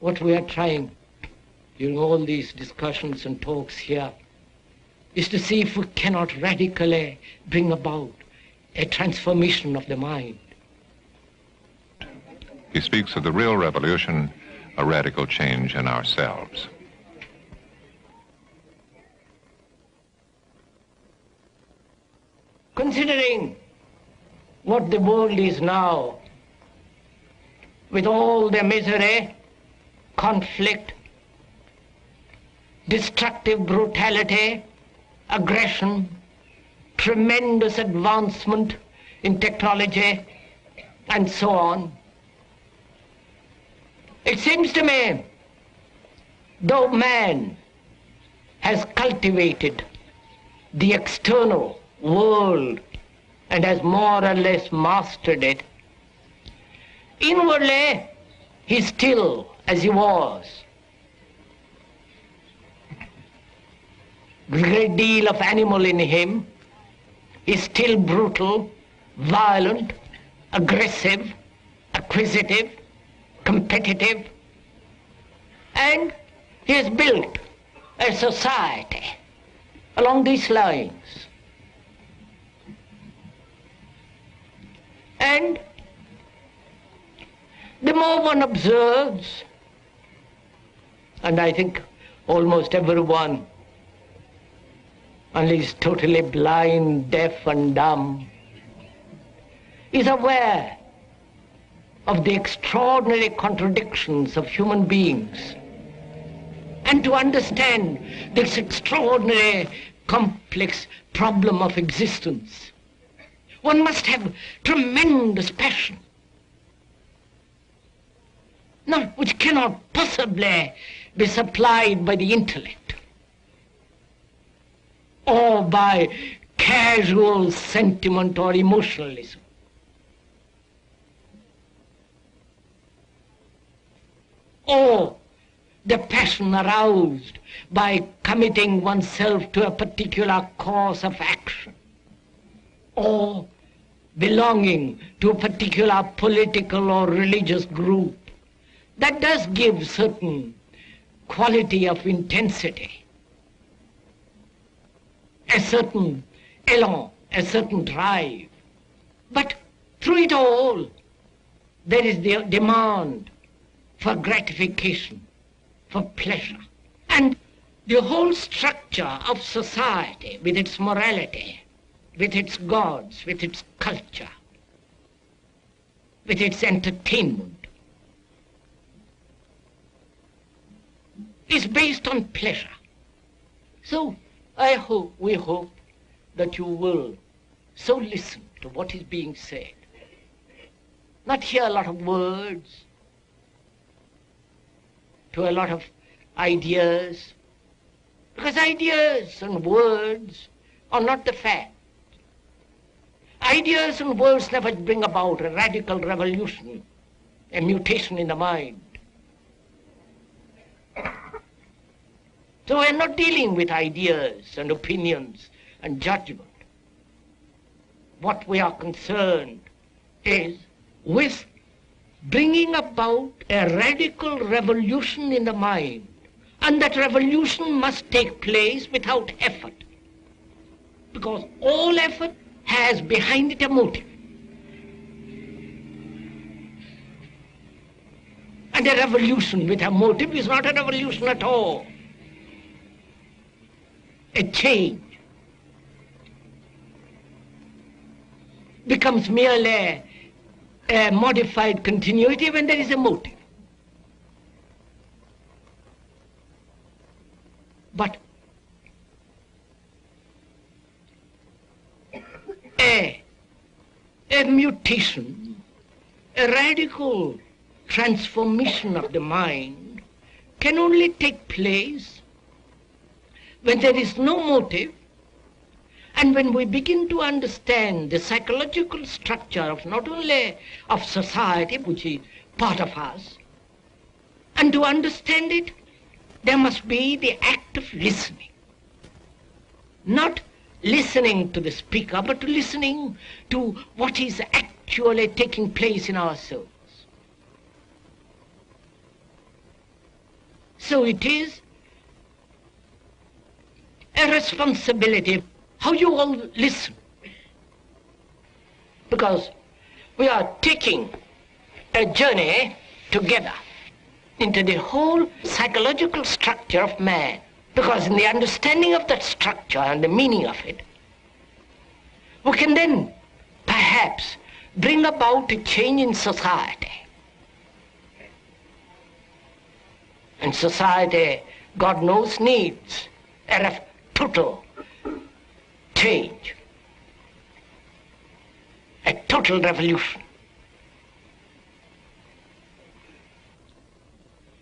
what we are trying during all these discussions and talks here is to see if we cannot radically bring about a transformation of the mind. He speaks of the real revolution, a radical change in ourselves. Considering what the world is now, with all the misery, conflict, destructive brutality, aggression, tremendous advancement in technology, and so on, it seems to me, though man has cultivated the external world and has more or less mastered it, inwardly he's still as he was. A great deal of animal in him is still brutal, violent, aggressive, acquisitive, competitive, and he has built a society along these lines. And the more one observes, and I think almost everyone, unless he's totally blind, deaf and dumb, is aware of the extraordinary contradictions of human beings. And to understand this extraordinary, complex problem of existence, one must have tremendous passion, which cannot possibly be supplied by the intellect or by casual sentiment or emotionalism. Or the passion aroused by committing oneself to a particular course of action, or belonging to a particular political or religious group, that does give certain quality of intensity, a certain elan, a certain drive. But through it all, there is the demand for gratification, for pleasure. And the whole structure of society, with its morality, with its gods, with its culture, with its entertainment, is based on pleasure. So we hope that you will so listen to what is being said, not hear a lot of words, to a lot of ideas, because ideas and words are not the fact. Ideas and words never bring about a radical revolution, a mutation in the mind. So we're not dealing with ideas and opinions and judgment. What we are concerned is with bringing about a radical revolution in the mind. And that revolution must take place without effort, because all effort has behind it a motive. And a revolution with a motive is not a revolution at all. A change becomes merely a modified continuity when there is a motive. But a mutation, a radical transformation of the mind can only take place when there is no motive, and when we begin to understand the psychological structure of not only of society, which is part of us, and to understand it, there must be the act of listening. Not listening to the speaker, but to listening to what is actually taking place in ourselves. So it is a responsibility how you all listen. Because we are taking a journey together into the whole psychological structure of man. Because in the understanding of that structure and the meaning of it, we can then perhaps bring about a change in society. And society, God knows, needs a total change, a total revolution.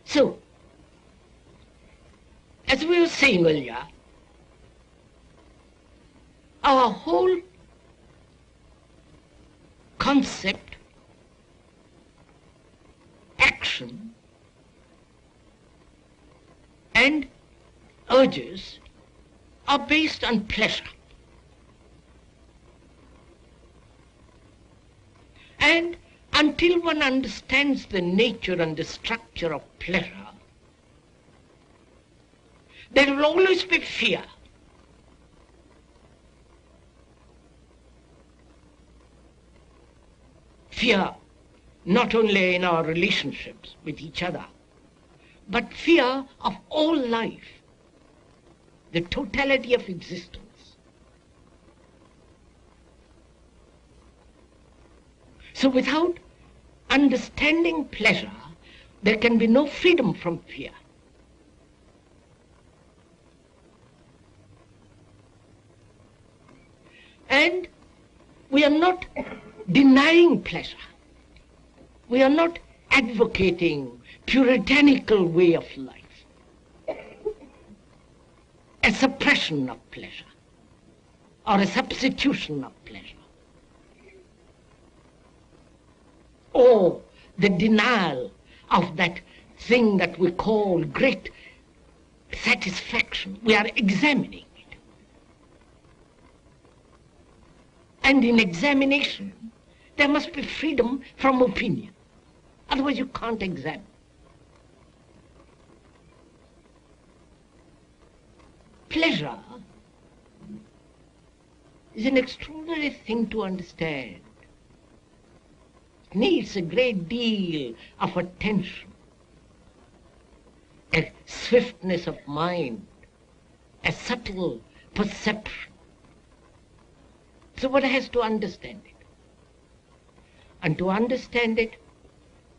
So, as we were saying earlier, our whole concept, action, and urges are based on pleasure. And until one understands the nature and the structure of pleasure, there will always be fear. Fear not only in our relationships with each other, but fear of all life, the totality of existence. So without understanding pleasure, there can be no freedom from fear. And we are not denying pleasure. We are not advocating puritanical way of life, a suppression of pleasure or a substitution of pleasure, or the denial of that thing that we call great satisfaction. We are examining it. And in examination, there must be freedom from opinion. Otherwise you can't examine. Pleasure is an extraordinary thing to understand. It needs a great deal of attention, a swiftness of mind, a subtle perception. So one has to understand it. And to understand it,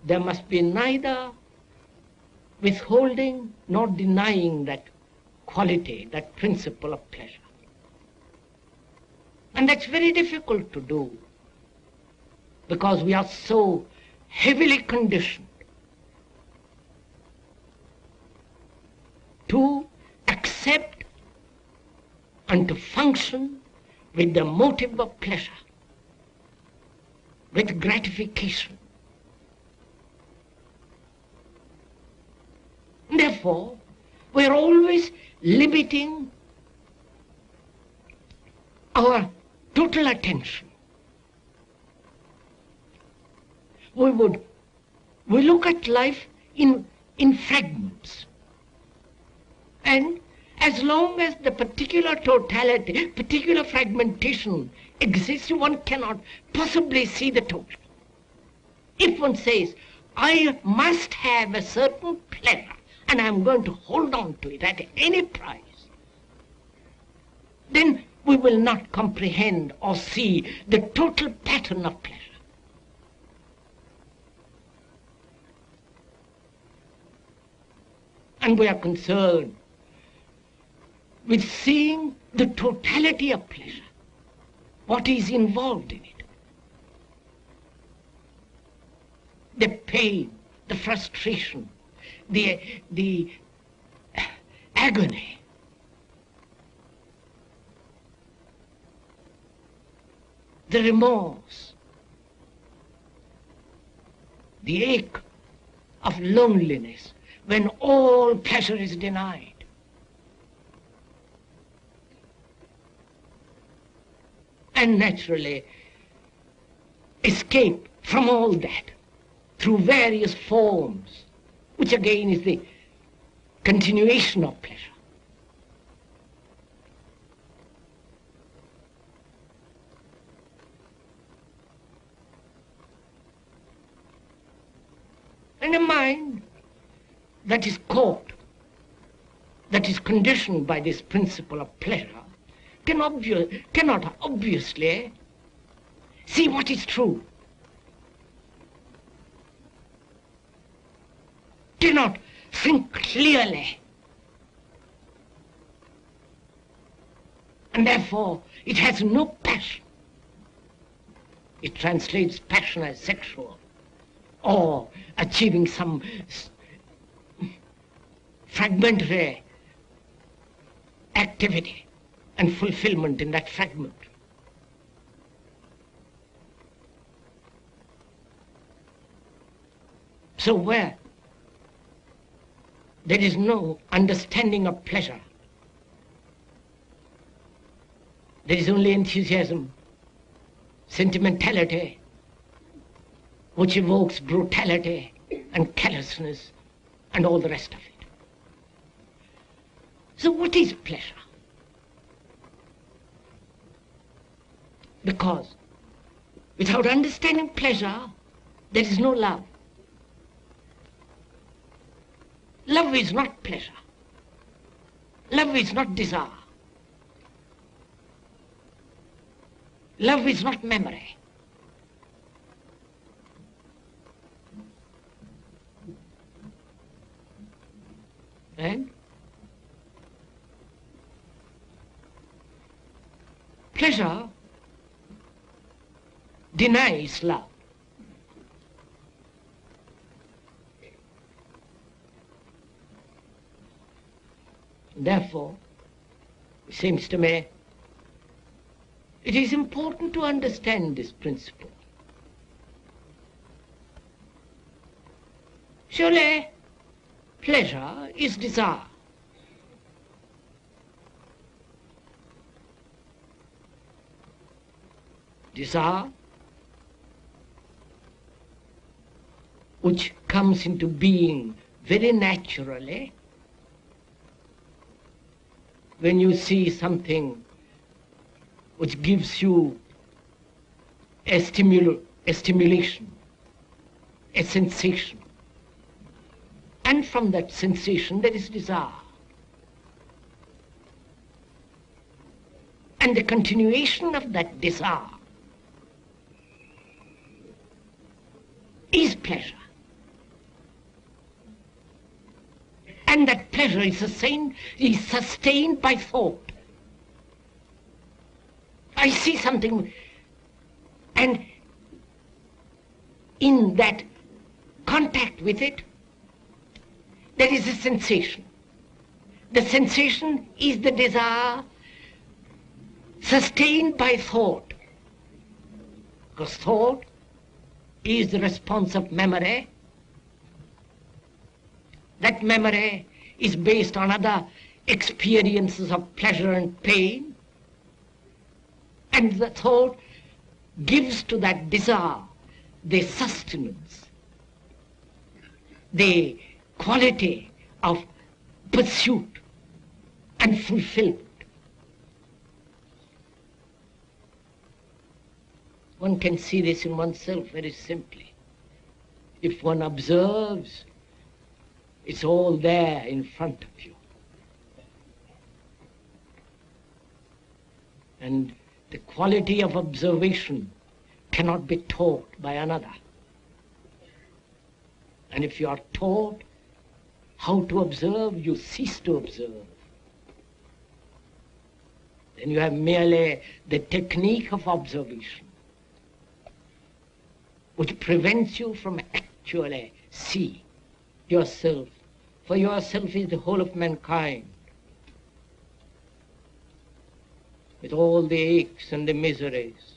there must be neither withholding nor denying that quality, that principle of pleasure. And that's very difficult to do, because we are so heavily conditioned to accept and to function with the motive of pleasure, with gratification. Therefore, we are always limiting our total attention. We look at life in fragments. And as long as the particular totality, particular fragmentation exists, one cannot possibly see the total. If one says, I must have a certain pleasure, and I'm going to hold on to it at any price, then we will not comprehend or see the total pattern of pleasure. And we are concerned with seeing the totality of pleasure, what is involved in it. The pain, the frustration, the agony, the remorse, the ache of loneliness when all pleasure is denied. And naturally escape from all that through various forms, which again is the continuation of pleasure. And a mind that is caught, that is conditioned by this principle of pleasure, cannot obviously see what is true, cannot think clearly, and therefore it has no passion. It translates passion as sexual, or achieving some fragmentary activity and fulfillment in that fragment. So where there is no understanding of pleasure, there is only enthusiasm, sentimentality, which evokes brutality and callousness and all the rest of it. So what is pleasure? Because without understanding pleasure, there is no love. Love is not pleasure. Love is not desire. Love is not memory. And pleasure denies love. Therefore, it seems to me, it is important to understand this principle. Surely, pleasure is desire. Desire, which comes into being very naturally when you see something which gives you a stimulation, a sensation. And from that sensation there is desire. And the continuation of that desire is pleasure. And that pleasure is sustained by thought. I see something, and in that contact with it, there is a sensation. The sensation is the desire sustained by thought. Because thought is the response of memory. That memory is based on other experiences of pleasure and pain. And the thought gives to that desire the sustenance, the quality of pursuit and fulfillment. One can see this in oneself very simply. If one observes, it's all there in front of you. And the quality of observation cannot be taught by another. And if you are taught how to observe, you cease to observe. Then you have merely the technique of observation, which prevents you from actually seeing yourself. For yourself is the whole of mankind, with all the aches and the miseries,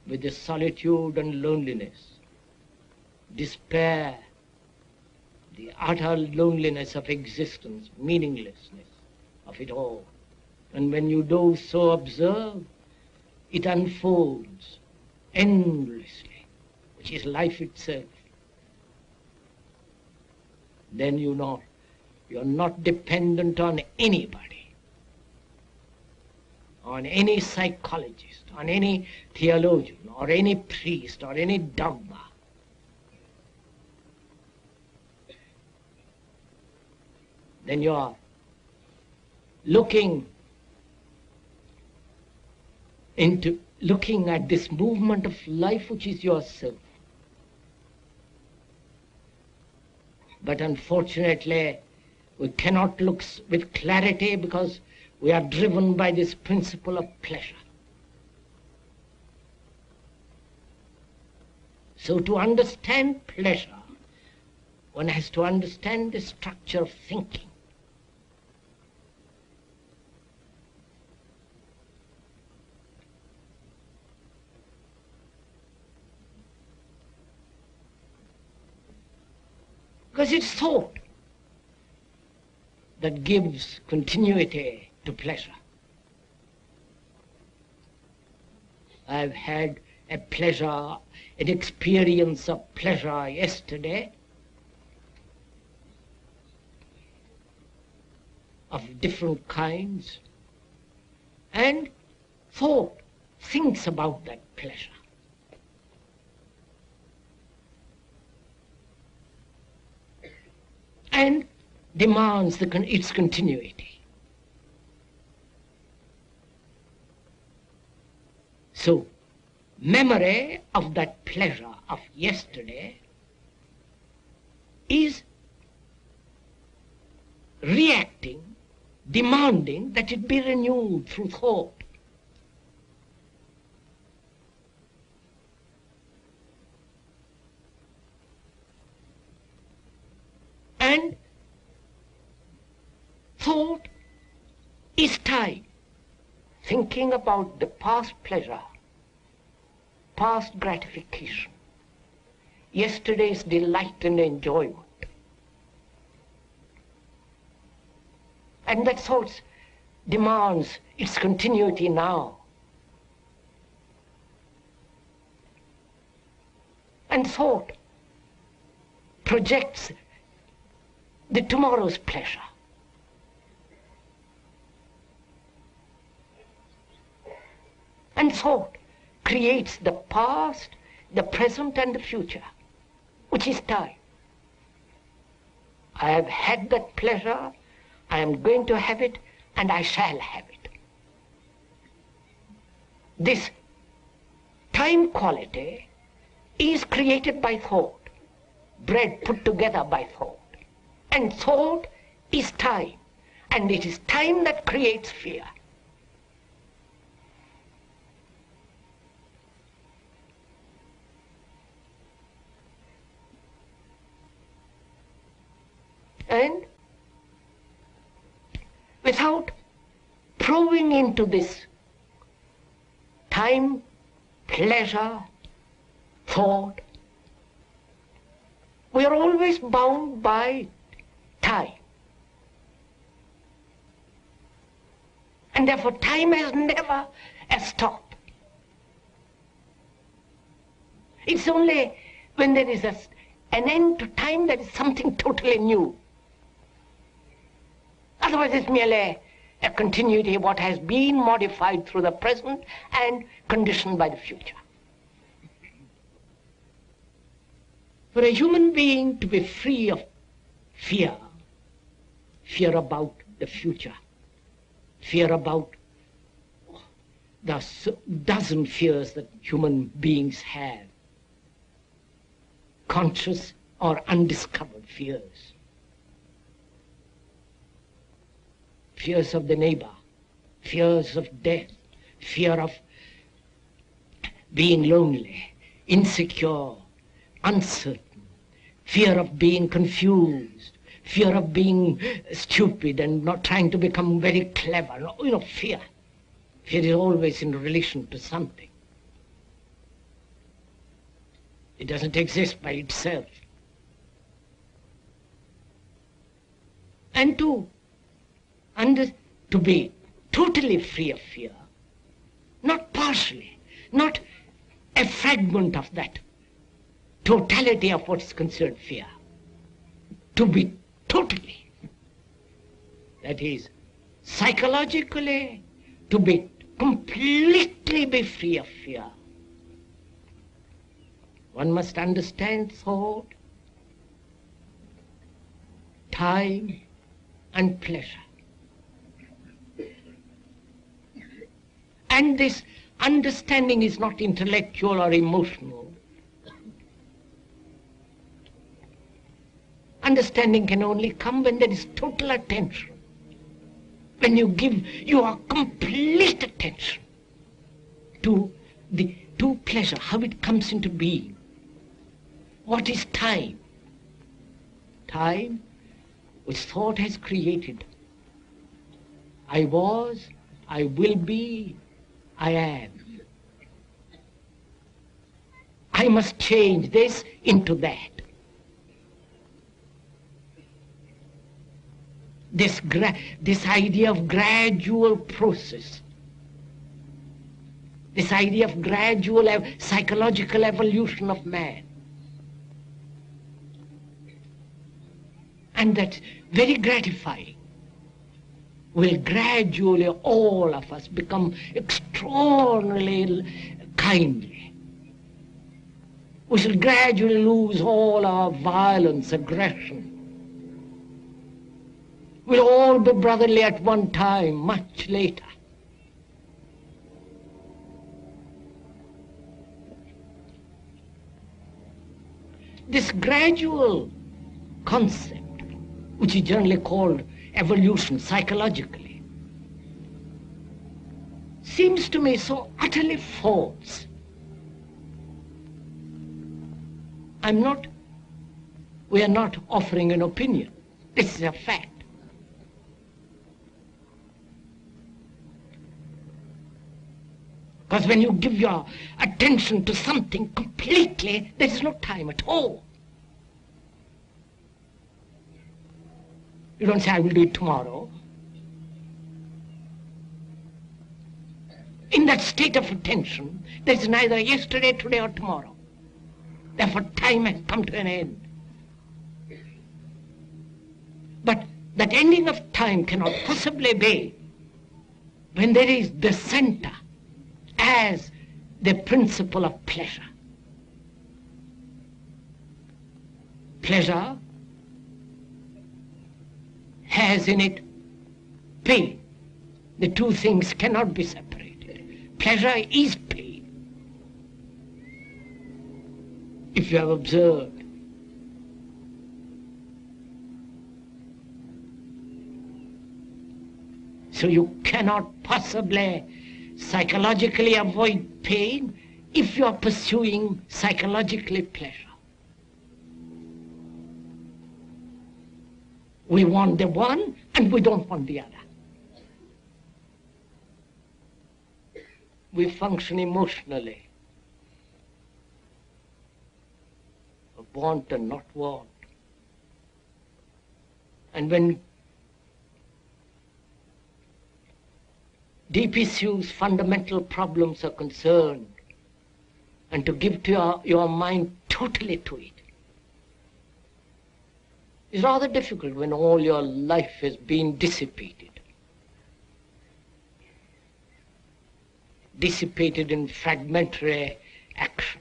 with the solitude and loneliness, despair, the utter loneliness of existence, meaninglessness of it all. And when you do so observe, it unfolds endlessly, which is life itself. then you know you're not dependent on anybody, on any psychologist, on any theologian, or any priest, or any dogma. Then you are looking at this movement of life which is yourself. But unfortunately, we cannot look with clarity because we are driven by this principle of pleasure. So to understand pleasure, one has to understand the structure of thinking. Because it's thought that gives continuity to pleasure. I've had an experience of pleasure yesterday of different kinds, and thought thinks about that pleasure. And demands its continuity. So, memory of that pleasure of yesterday is reacting, demanding that it be renewed through thought. And thought is time, thinking about the past pleasure, past gratification, yesterday's delight and enjoyment. And that thought demands its continuity now. And thought projects the tomorrow's pleasure. And thought creates the past, the present and the future, which is time. I have had that pleasure, I am going to have it, and I shall have it. This time quality is created by thought, bread put together by thought. And thought is time, and it is time that creates fear. And without probing into this time, pleasure, thought, we are always bound by time. And therefore time has never a stop. It's only when there is an end to time that is something totally new. Otherwise it's merely a continuity of what has been modified through the present and conditioned by the future. For a human being to be free of fear, fear about the future, fear about the dozen fears that human beings have, conscious or undiscovered fears. Fears of the neighbor, fears of death, fear of being lonely, insecure, uncertain, fear of being confused, fear of being stupid and not trying to become very clever. Fear. Fear is always in relation to something. It doesn't exist by itself. And to be totally free of fear, not partially, not a fragment of that totality of what is considered fear. to be totally, that is, psychologically, to be completely be free of fear. One must understand thought, time, and pleasure. And this understanding is not intellectual or emotional. Understanding can only come when there is total attention. When you give your complete attention to pleasure, how it comes into being. What is time? Time, which thought has created. I was, I will be, I am. I must change this into that. This idea of gradual process, this idea of gradual psychological evolution of man. And that's very gratifying. Will gradually all of us become extraordinarily kindly. We shall gradually lose all our violence, aggression. We'll all be brotherly at one time, much later. This gradual concept, which is generally called evolution psychologically, seems to me so utterly false. We are not offering an opinion. This is a fact. Because when you give your attention to something completely, there is no time at all. You don't say, I will do it tomorrow. In that state of attention, there is neither yesterday, today, or tomorrow. Therefore, time has come to an end. But that ending of time cannot possibly be when there is the center as the principle of pleasure. Pleasure has in it pain. The two things cannot be separated. Pleasure is pain. If you have observed, so you cannot possibly psychologically avoid pain if you are pursuing psychologically pleasure. We want the one and we don't want the other. We function emotionally. Want and not want. And when deep issues, fundamental problems are concerned, and to give to your mind totally to it, is rather difficult when all your life has been dissipated. Dissipated in fragmentary action.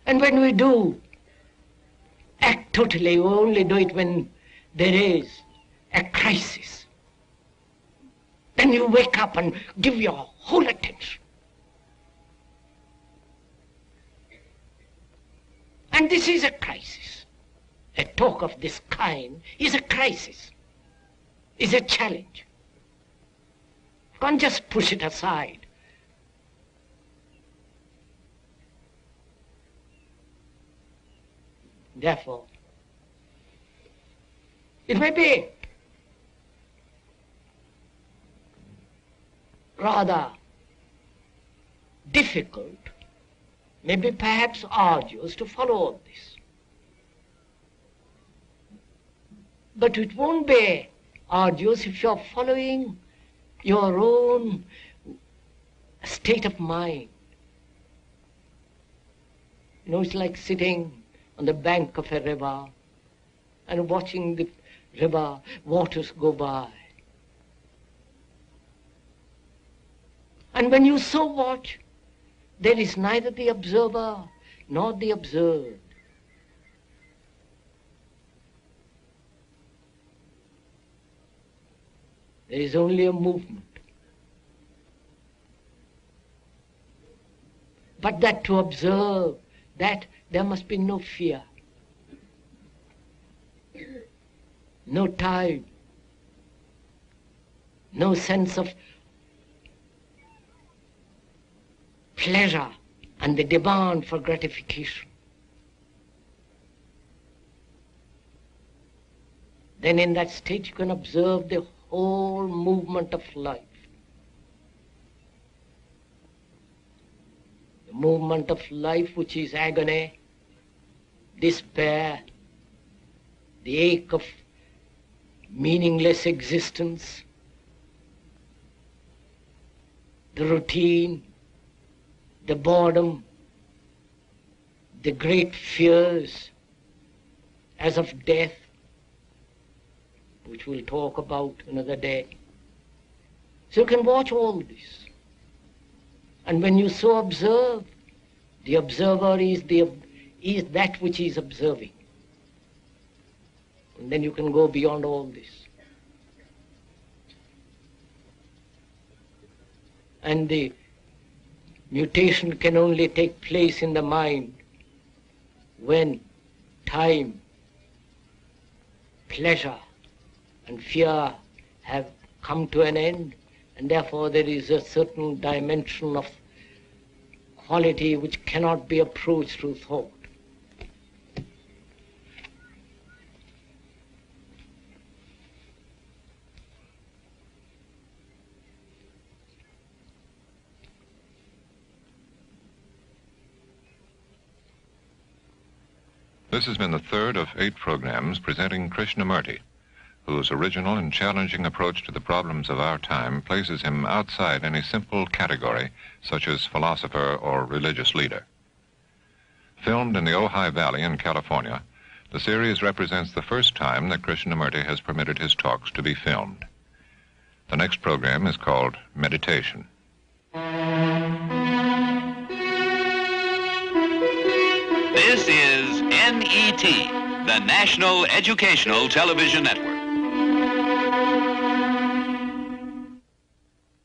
And when we do act totally, we only do it when there is a crisis. Then you wake up and give your whole attention. And this is a crisis. A talk of this kind is a crisis, is a challenge. You can't just push it aside. Therefore, it may be rather difficult, maybe perhaps arduous to follow all this. But it won't be arduous if you're following your own state of mind. You know, it's like sitting on the bank of a river and watching the river waters go by. And when you so watch, there is neither the observer nor the observed. There is only a movement. But that to observe, that there must be no fear, no tide, no sense of pleasure and the demand for gratification. Then in that state you can observe the whole movement of life. The movement of life which is agony, despair, the ache of meaningless existence, the routine, the boredom, the great fears as of death, which we'll talk about another day. So you can watch all this. And when you so observe, the observer is that which is observing. And then you can go beyond all this. And the mutation can only take place in the mind when time, pleasure, and fear have come to an end, and therefore there is a certain dimension of quality which cannot be approached through thought. This has been the third of 8 programs presenting Krishnamurti, whose original and challenging approach to the problems of our time places him outside any simple category such as philosopher or religious leader. Filmed in the Ojai Valley in California, the series represents the first time that Krishnamurti has permitted his talks to be filmed. The next program is called Meditation. This is NET, the National Educational Television Network.